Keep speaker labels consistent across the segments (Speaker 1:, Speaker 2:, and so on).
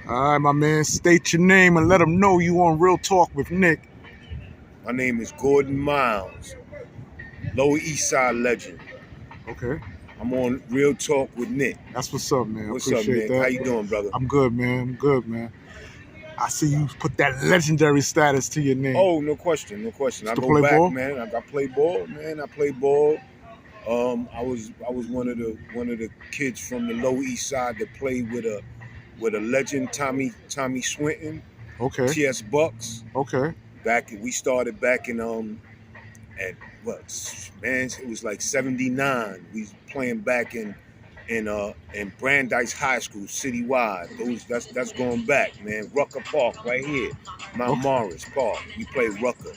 Speaker 1: All right, my man, state your name and let them know you on Real Talk with Nick.
Speaker 2: My name is Gordon Miles, Lower East Side legend.
Speaker 1: Okay.
Speaker 2: I'm on Real Talk with Nick.
Speaker 1: That's what's up, man.
Speaker 2: What's
Speaker 1: Appreciate
Speaker 2: up, Nick?
Speaker 1: that.
Speaker 2: How you doing, brother?
Speaker 1: I'm good, man. I see you put that legendary status to your name.
Speaker 2: Oh, no question. I go back, ball? Man. I play ball, man. I play ball. I was one of the kids from the Lower East Side that played with a legend, Tommy Swinton.
Speaker 1: Okay.
Speaker 2: T.S. Bucks.
Speaker 1: Okay.
Speaker 2: We started back in at what, man, it was like 79. We was playing back in Brandeis High School citywide. That's going back, man. Rucker Park right here, Mount Morris Park. We played Rucker.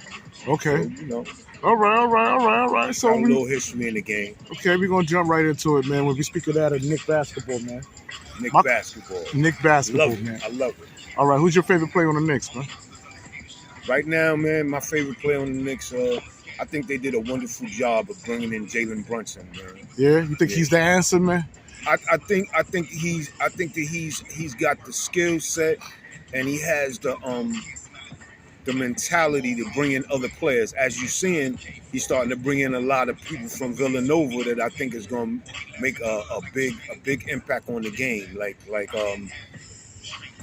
Speaker 1: Okay.
Speaker 2: So, you know.
Speaker 1: All right. So
Speaker 2: a little history in the game.
Speaker 1: Okay, we're gonna jump right into it, man. When we speak of that, of Knick basketball, man.
Speaker 2: Knick basketball,
Speaker 1: man.
Speaker 2: I love it.
Speaker 1: All right, who's your favorite player on the Knicks, man?
Speaker 2: Right now, man, my favorite player on the Knicks, I think they did a wonderful job of bringing in Jalen Brunson, man.
Speaker 1: Yeah, you think he's the answer, man?
Speaker 2: I think that he's got the skill set, and he has the mentality to bring in other players. As you're seeing, he's starting to bring in a lot of people from Villanova that I think is going to make a big impact on the game.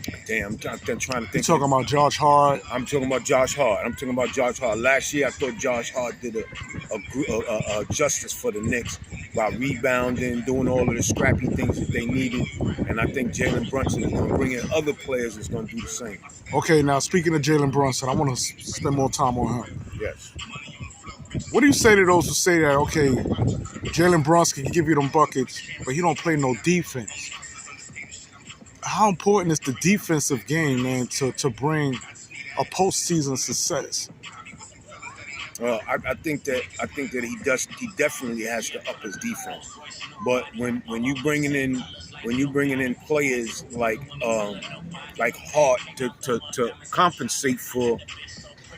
Speaker 2: I'm trying to think.
Speaker 1: You talking about Josh Hart?
Speaker 2: I'm talking about Josh Hart. Last year, I thought Josh Hart did a justice for the Knicks by rebounding, doing all of the scrappy things that they needed. And I think Jalen Brunson is going to bring in other players that's going to do the same.
Speaker 1: Okay, now speaking of Jalen Brunson, I want to spend more time on him.
Speaker 2: Yes.
Speaker 1: What do you say to those who say that, okay, Jalen Brunson can give you them buckets, but he don't play no defense? How important is the defensive game, man, to bring a postseason success?
Speaker 2: I think that he definitely has to up his defense. But when you bringing in players like Hart to compensate for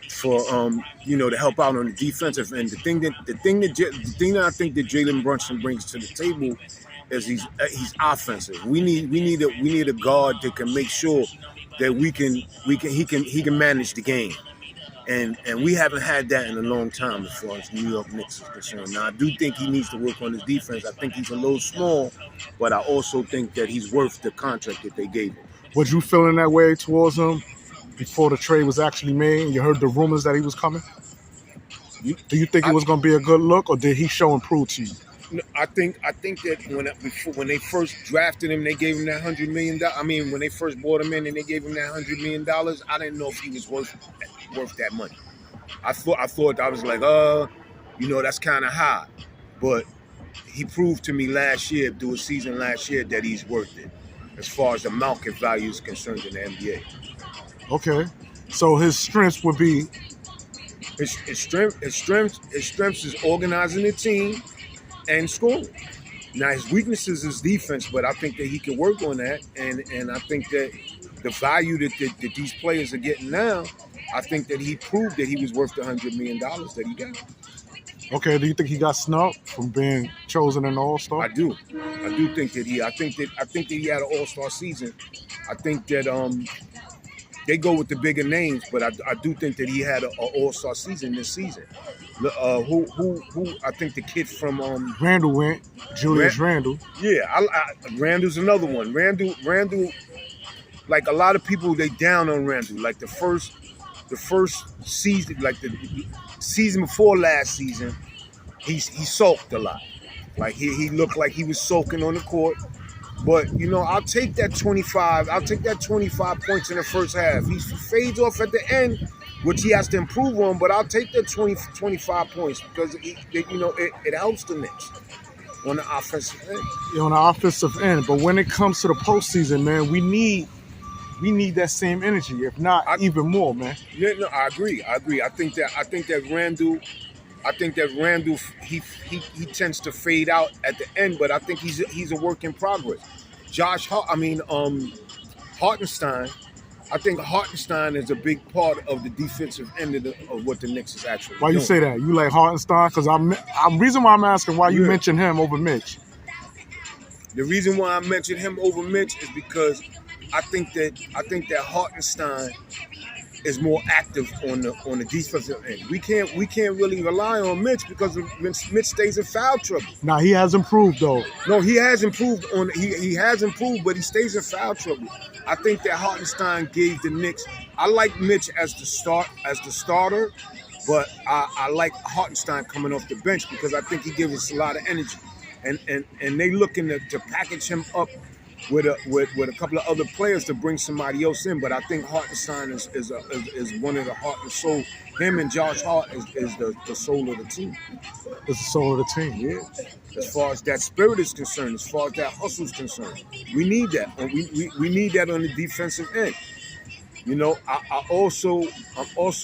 Speaker 2: to help out on the defensive end, the thing that I think that Jalen Brunson brings to the table is he's offensive. We need a guard that can make sure that he can manage the game. And we haven't had that in a long time as far as New York Knicks is concerned. Now, I do think he needs to work on his defense. I think he's a little small, but I also think that he's worth the contract that they gave him.
Speaker 1: Was you feeling that way towards him before the trade was actually made and you heard the rumors that he was coming? Do you think it was going to be a good look, or did he show and prove to you?
Speaker 2: I think that when they first drafted him, they gave him that $100 million. I mean, when they first brought him in and they gave him that $100 million, I didn't know if he was worth that money. I thought I was like, that's kind of high. But he proved to me through a season last year, that he's worth it as far as the market value is concerned in the NBA.
Speaker 1: Okay, so his strengths would be
Speaker 2: his strengths is organizing the team and scoring. Now his weaknesses is defense, but I think that he can work on that, and I think that the value that these players are getting now, I think that he proved that he was worth the $100 million that he got.
Speaker 1: Okay, do you think he got snubbed from being chosen an All-Star?
Speaker 2: I do think that I think that he had an All-Star season. I think that they go with the bigger names, but I do think that he had an All-Star season this season. Who I think the kid from
Speaker 1: Randall went, Julius Randle.
Speaker 2: Yeah, Randall's another one. Randall, like a lot of people, they down on Randall. Like the first season, like the season before last season, he sulked a lot. Like he looked like he was sulking on the court. But, I'll take that 25. I'll take that 25 points in the first half. He fades off at the end, which he has to improve on. But I'll take that 25 points because, it helps the Knicks on the offensive end.
Speaker 1: Yeah, on the offensive end. But when it comes to the postseason, man, we need that same energy, if not even more, man.
Speaker 2: Yeah, no, I agree. I think that Randall, he tends to fade out at the end, but I think he's a work in progress. Hartenstein, I think Hartenstein is a big part of the defensive end of what the Knicks is actually
Speaker 1: Why
Speaker 2: doing.
Speaker 1: You say that? You like Hartenstein? Because I'm reason why I'm asking why you mention him over Mitch.
Speaker 2: The reason why I mentioned him over Mitch is because I think that Hartenstein is more active on the defensive end. We can't really rely on Mitch because Mitch stays in foul trouble.
Speaker 1: Now he has improved though.
Speaker 2: No, he has improved he has improved, but he stays in foul trouble. I think that Hartenstein gave the Knicks. I like Mitch as the starter, but I like Hartenstein coming off the bench because I think he gives us a lot of energy, and they looking to package him up with a couple of other players to bring somebody else in. But I think Hartenstein is one of the heart and soul. Him and Josh Hart is the soul of the team.
Speaker 1: It's the soul of the team.
Speaker 2: Yeah. As far as that spirit is concerned, as far as that hustle is concerned, we need that. We need that on the defensive end. You know, I'm also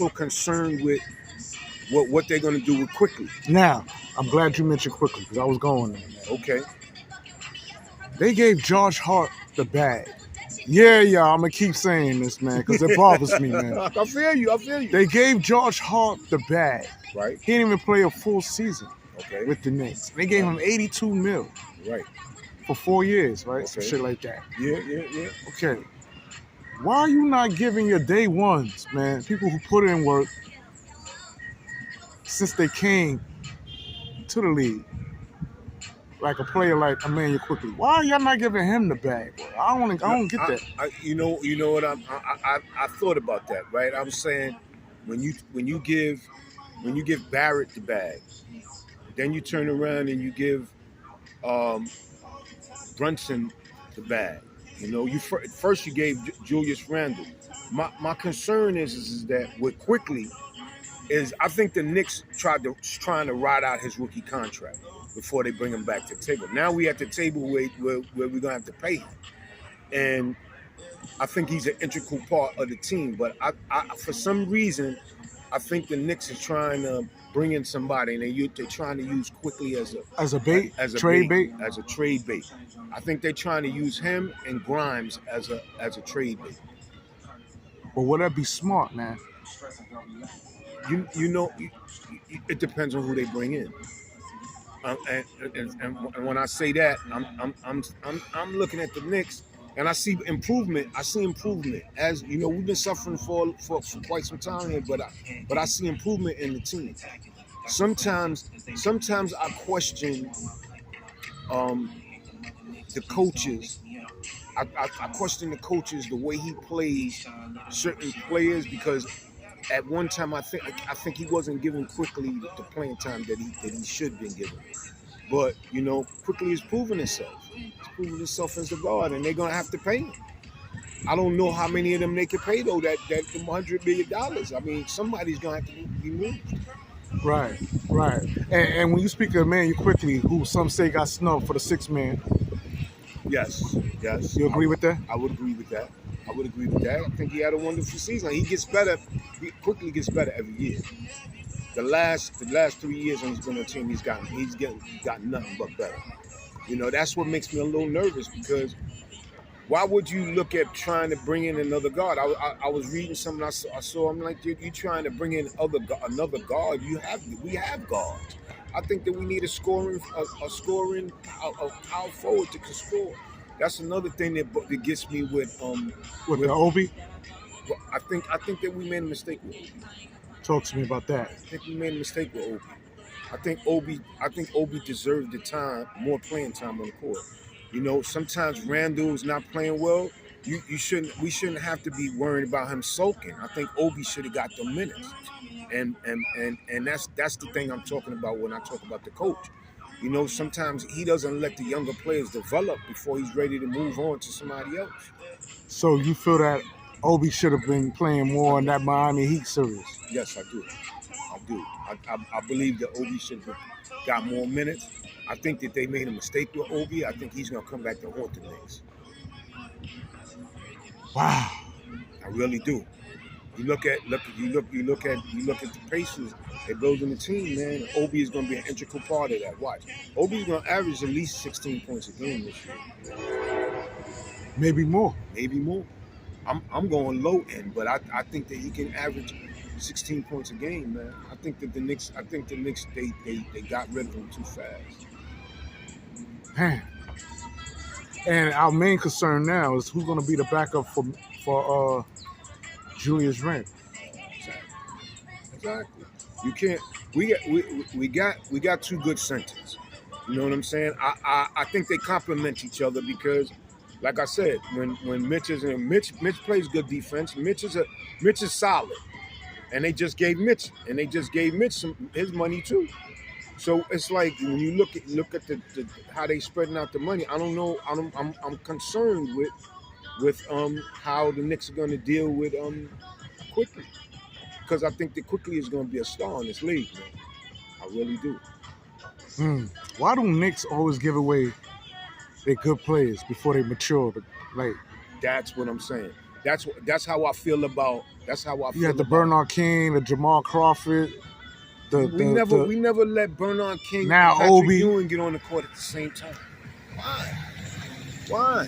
Speaker 2: concerned with what they're going to do with Quickly.
Speaker 1: Now, I'm glad you mentioned Quickly because I was going there.
Speaker 2: Okay.
Speaker 1: They gave Josh Hart the bag. Yeah, I'm going to keep saying this, man, because it bothers me, man.
Speaker 2: I feel you.
Speaker 1: They gave Josh Hart the bag.
Speaker 2: Right.
Speaker 1: He didn't even play a full season with the Knicks. They gave him $82 million.
Speaker 2: Right.
Speaker 1: For 4 years, right?
Speaker 2: Okay.
Speaker 1: Some shit like that.
Speaker 2: Yeah.
Speaker 1: Okay. Why are you not giving your day ones, man, people who put in work since they came to the league? Like a player like Emmanuel Quickly. Why are y'all not giving him the bag, bro? I don't get that.
Speaker 2: You know what I thought about that, right? I was saying when you give Barrett the bag, then you turn around and you give Brunson the bag. You know, first you gave Julius Randle. My concern is that with Quickly is I think the Knicks trying to ride out his rookie contract before they bring him back to the table. Now we at the table where we're gonna have to pay him, and I think he's an integral part of the team. But I for some reason I think the Knicks is trying to bring in somebody, and they're trying to use Quickly as a bait, as a trade bait. I think they're trying to use him and Grimes as a trade bait.
Speaker 1: But would that be smart, man?
Speaker 2: You know, it depends on who they bring in. And when I say that, I'm looking at the Knicks, and I see improvement. As you know, we've been suffering for quite some time here, but I see improvement in the team. Sometimes I question the coaches. I question the coaches, the way he plays certain players, because at one time I think he wasn't given Quickly the playing time that he should have been given. But you know, Quickly has proven himself. He's proven himself as a guard, and they're gonna have to pay him. I don't know how many of them they could pay though. That $100 million. I mean, somebody's gonna have to be moved.
Speaker 1: Right. And when you speak of Emmanuel Quickly, who some say got snubbed for the sixth man.
Speaker 2: Yes.
Speaker 1: You agree with that?
Speaker 2: I would agree with that. I think he had a wonderful season. He gets better. He quickly gets better every year. The last 3 years when he's been on the team, he's gotten nothing but better. You know, that's what makes me a little nervous, because why would you look at trying to bring in another guard? I was reading something I saw. I'm like, you trying to bring in another guard? We have guards. I think that we need a scoring power forward that can score. That's another thing that gets me with
Speaker 1: the Obi.
Speaker 2: I think that we made a mistake with Obi.
Speaker 1: Talk to me about that.
Speaker 2: I think we made a mistake with Obi. I think Obi deserved the time, more playing time on the court. You know, sometimes Randall's not playing well. We shouldn't have to be worried about him sulking. I think Obi should have got the minutes. And that's the thing I'm talking about when I talk about the coach. You know, sometimes he doesn't let the younger players develop before he's ready to move on to somebody else.
Speaker 1: So you feel that Obi should have been playing more in that Miami Heat series?
Speaker 2: Yes, I do. I believe that Obi should have got more minutes. I think that they made a mistake with Obi. I think he's going to come back to haunt the Knicks.
Speaker 1: Wow.
Speaker 2: I really do. You look at the Pacers. They're building the team, man. Obi is going to be an integral part of that. Watch. Obi's going to average at least 16 points a game this year.
Speaker 1: Maybe more.
Speaker 2: I'm going low end, but I think that he can average 16 points a game, man. I think the Knicks they got rid of him too fast.
Speaker 1: Man. And our main concern now is who's going to be the backup for Julius Randle.
Speaker 2: Exactly. You can't. We got two good centers. You know what I'm saying? I think they complement each other because, like I said, when Mitch plays good defense. Mitch is solid, and they just gave Mitch his money too. So it's like when you look at the how they spreading out the money. I don't know. I'm concerned with how the Knicks are going to deal with Quickly, because I think that Quickly is going to be a star in this league, man. I really do.
Speaker 1: Why do Knicks always give away their good players before they mature? Like
Speaker 2: That's what I'm saying. That's how I feel about. That's how I feel.
Speaker 1: you had the
Speaker 2: about
Speaker 1: Bernard King, the Jamal Crawford,
Speaker 2: We never let Bernard King
Speaker 1: Now
Speaker 2: and Patrick
Speaker 1: Obi.
Speaker 2: Ewing get on the court at the same time. Why?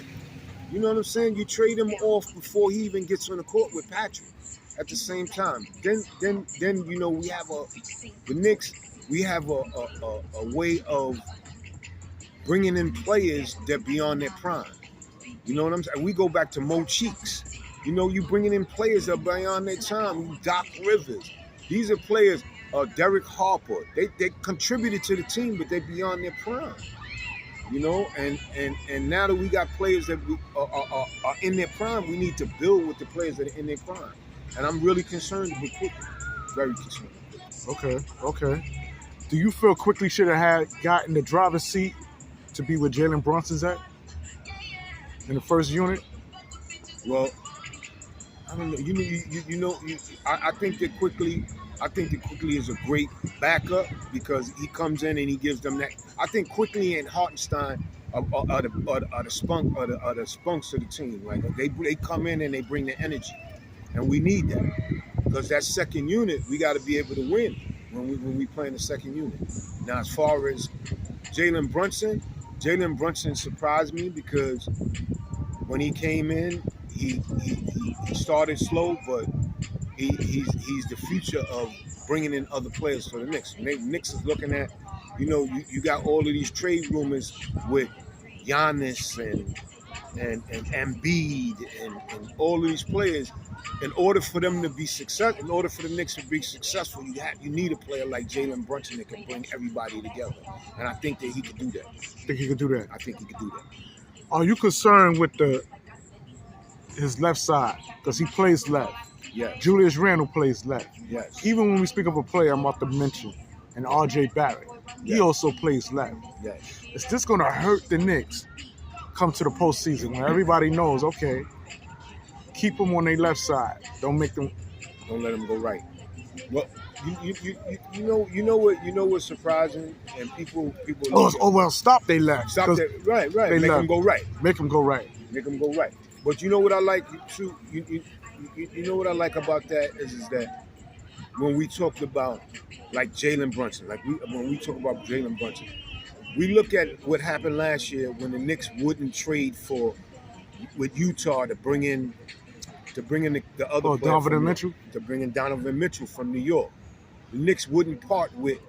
Speaker 2: You know what I'm saying? You trade him off before he even gets on the court with Patrick at the same time. Then you know we have the Knicks. We have a way of bringing in players that beyond their prime. You know what I'm saying? We go back to Mo Cheeks. You know, you bringing in players that are beyond their time. Doc Rivers. These are players. Derek Harper. They contributed to the team, but they're beyond their prime. You know, and now that we got players that are in their prime, we need to build with the players that are in their prime. And I'm really concerned with Quickly. Very concerned.
Speaker 1: Okay. Do you feel Quickly should have gotten the driver's seat to be where Jalen Brunson's at in the first unit?
Speaker 2: Well, I don't know. I think that Quickly is a great backup because he comes in and he gives them that. I think Quickly and Hartenstein are the spunks of the team. Like they come in and they bring the energy, and we need that because that second unit we got to be able to win when we play in the second unit. Now, as far as Jalen Brunson surprised me because when he came in, he started slow, but he's the future of bringing in other players for the Knicks. Knicks is looking at, you got all of these trade rumors with Giannis and Embiid and all of these players. In order for them to be successful, in order for the Knicks to be successful, you need a player like Jalen Brunson that can bring everybody together. And I think that he could do that.
Speaker 1: Think he could do that?
Speaker 2: I think he could do that.
Speaker 1: Are you concerned with his left side? Because he plays left.
Speaker 2: Yes.
Speaker 1: Julius Randle plays left.
Speaker 2: Yes.
Speaker 1: Even when we speak of a player I'm about to mention, and R.J. Barrett, he also plays left.
Speaker 2: Yes.
Speaker 1: Is this going to hurt the Knicks come to the postseason when everybody knows, okay, keep them on their left side. Don't let them
Speaker 2: go right. Well, you know what's surprising, and people.
Speaker 1: Stop they left.
Speaker 2: Stop that. Right.
Speaker 1: They
Speaker 2: Make
Speaker 1: left.
Speaker 2: them go right.
Speaker 1: Make them go right.
Speaker 2: Make them go right. But you know what I like too. You know what I like about that is that when we talked about like Jalen Brunson, when we talk about Jalen Brunson, we look at what happened last year when the Knicks wouldn't trade with Utah to bring in the other player
Speaker 1: Donovan Mitchell?
Speaker 2: To bring in Donovan Mitchell from New York. The Knicks wouldn't part with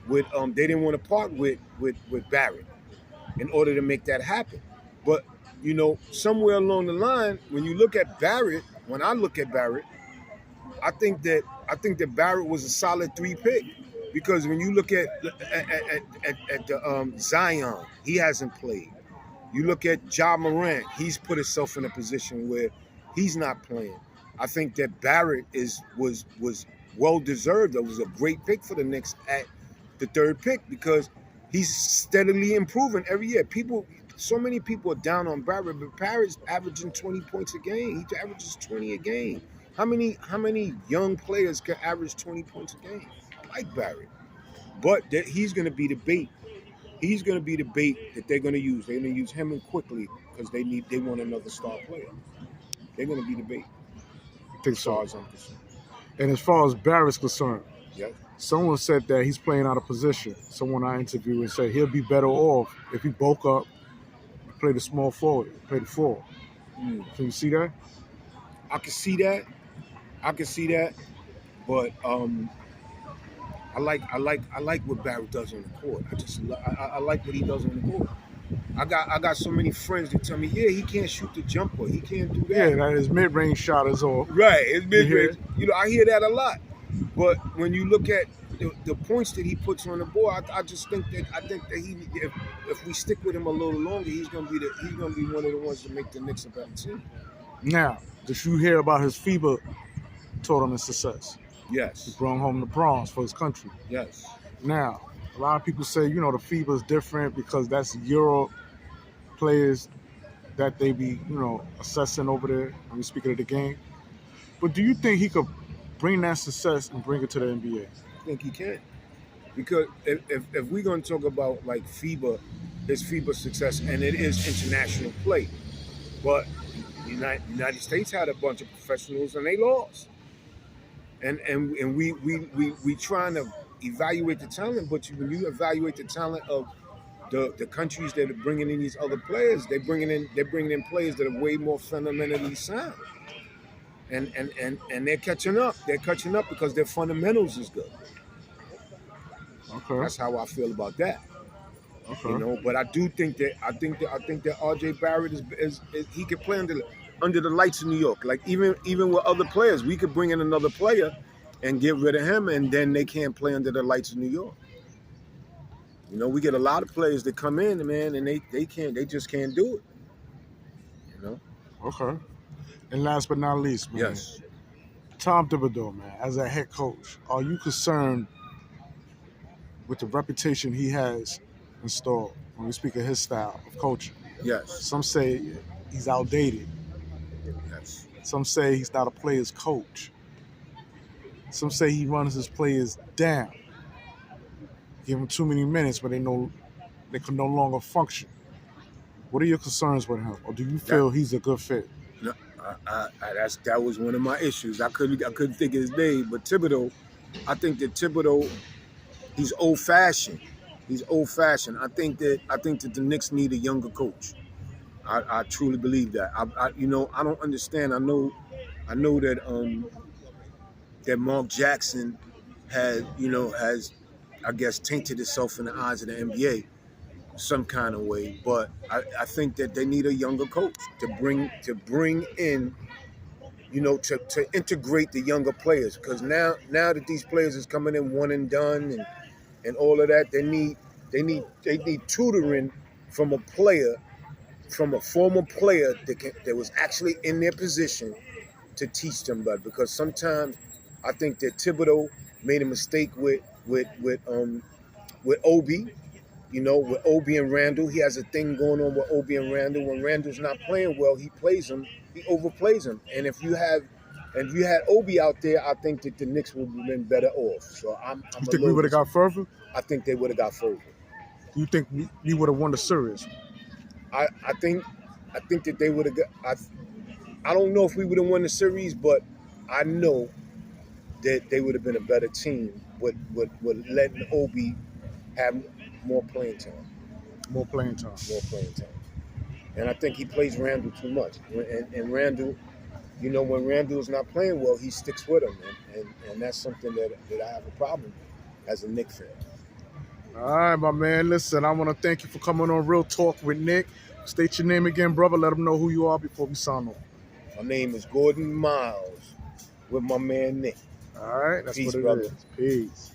Speaker 2: they didn't want to part with Barrett in order to make that happen. But somewhere along the line, when I look at Barrett, I think that Barrett was a solid 3 pick. Because when you look at Zion, he hasn't played. You look at Ja Morant, he's put himself in a position where he's not playing. I think that Barrett was well deserved. That was a great pick for the Knicks at the 3rd pick because he's steadily improving every year. So many people are down on Barrett, but Barrett's averaging 20 points a game. He averages 20 a game. How many young players can average 20 points a game? I like Barrett, but he's going to be the bait. He's going to be the bait that they're going to use. They're going to use him and because they want another star player. They're going to be the bait.
Speaker 1: I think so.
Speaker 2: As far as I'm concerned.
Speaker 1: And as far as Barrett's concerned,
Speaker 2: yes.
Speaker 1: Someone said that he's playing out of position. Someone I interviewed and said he'll be better off if he bulk up, play the small forward, play the 4. Can you see that?
Speaker 2: I can see that. But I like what Barrett does on the court. I like what he does on the court. I got so many friends that tell me, yeah, he can't shoot the jumper. He can't do
Speaker 1: Yeah,
Speaker 2: that.
Speaker 1: that his mid-range shot is off.
Speaker 2: Right. It's
Speaker 1: You hear
Speaker 2: mid-range. I hear that a lot. But when you look at the points that he puts on the board, I think that he if we stick with him a little longer, he's gonna be one of the ones to make the Knicks a better team.
Speaker 1: Now, did you hear about his FIBA tournament success? He
Speaker 2: Yes.
Speaker 1: brought home the bronze for his country.
Speaker 2: Yes.
Speaker 1: Now, a lot of people say, the FIBA is different because that's Euro players that they be, assessing over there when we speaking of the game. But do you think he could bring that success and bring it to the NBA?
Speaker 2: I think he can. Because if we're gonna talk about like FIBA, his FIBA success, and it is international play, but the United States had a bunch of professionals and they lost. And we trying to evaluate the talent, but when you evaluate the talent of the countries that are bringing in these other players, they're bringing in players that are way more fundamentally sound, and they're catching up. They're catching up because their fundamentals is good.
Speaker 1: Okay.
Speaker 2: That's how I feel about that.
Speaker 1: Okay.
Speaker 2: But I do think that RJ Barrett is he can play under the lights in New York. Like even with other players, we could bring in another player and get rid of him, and then they can't play under the lights in New York. We get a lot of players that come in, man, and they just can't do it.
Speaker 1: Okay. And last but not least, man.
Speaker 2: Yes.
Speaker 1: Tom Thibodeau, man, as a head coach, are you concerned with the reputation he has installed when we speak of his style of coaching?
Speaker 2: Yes.
Speaker 1: Some say he's outdated.
Speaker 2: Yes.
Speaker 1: Some say he's not a player's coach. Some say he runs his players down. Give them too many minutes, but they can no longer function. What are your concerns with him, or do you feel he's a good fit?
Speaker 2: No, that was one of my issues. I couldn't think of his name, but Thibodeau. I think that Thibodeau, he's old fashioned. He's old fashioned. I think that the Knicks need a younger coach. I truly believe that. I don't understand. I know that that Mark Jackson has I guess tainted itself in the eyes of the NBA some kind of way, but I think that they need a younger coach to bring in, to integrate the younger players, because now that these players is coming in one and done and all of that, they need tutoring from a former player that was actually in their position to teach them better, because sometimes I think that Thibodeau made a mistake with Obi. With Obi and Randall, he has a thing going on with Obi and Randall. When Randall's not playing well, he overplays him. And if you had Obi out there, I think that the Knicks would have been better off. So
Speaker 1: You think we would have got further?
Speaker 2: I think they would have got further.
Speaker 1: You think we would have won the series?
Speaker 2: I think that they would have got. I don't know if we would have won the series, but I know that they would have been a better team with letting Obi have more playing time.
Speaker 1: More playing time.
Speaker 2: And I think he plays Randall too much. And Randall, when Randall's not playing well, he sticks with him. And that's something that I have a problem with as a Knicks fan.
Speaker 1: All right, my man. Listen, I want to thank you for coming on Real Talk with Nick. State your name again, brother. Let them know who you are before we sign off.
Speaker 2: My name is Gordon Miles with my man Nick.
Speaker 1: All right, that's
Speaker 2: Peace,
Speaker 1: what it
Speaker 2: brother.
Speaker 1: is. Peace.